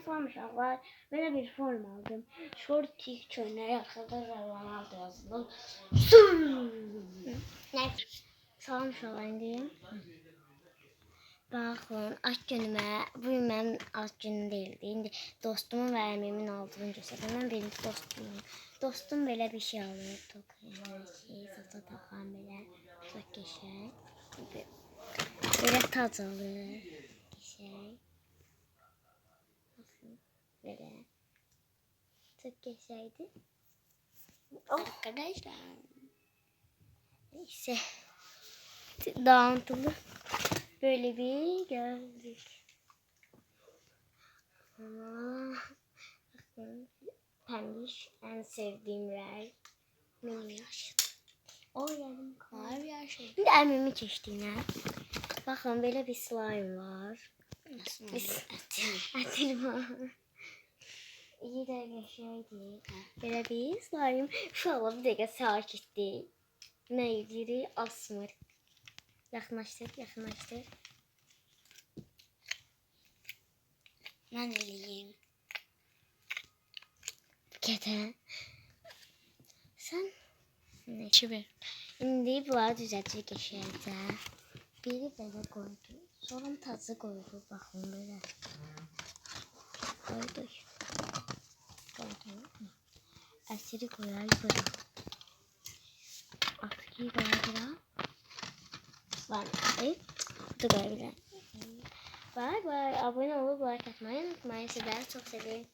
salam uşaqlar. Belə bir form aldım. Short tik çönə yaxşıda Ronaldo yazılır. Salam uşaqlar, indi. Baxın, ad günümə, bu gün mənim ad günüm deyildi. İndi dostumun və əmimin aldığını göstərdim. Mən birinci dostum belə bir şey alır. Saça taxan belə. Çok geçək. Belə tac alır. Geçək. Böyle. Çok geçeydi. Arkadaşlar. Neyse. Dağıntılı. Böyle bir gördük. Ama pembiş en sevdiğim renk. Mavi yaşlı. O yarım mavi yaşlı. Şimdi emmimi keçdiyinə. Baxın, belə bir slime var. Ətil var. İyi də qəşəngdir. Belə bir slime. Uşaqlar bir dəqiqə sakitdir. Nə edirik? Asmır. Yaxınlaşdır. Mən eləyim. Kətə. Sən nə? Çivi. İndi bunları düzəltəcək qəşəngcə. Biri belə qoydu. Sonra tacı qoydu. Baxın belə. Qoyduk. Əsiri qoyar bura. Askıyı qoyar bura. Var. Bu da qoyar bura. Bye bye. Abone olup like atmayı unutmayın. Sizleri çok seviyorum.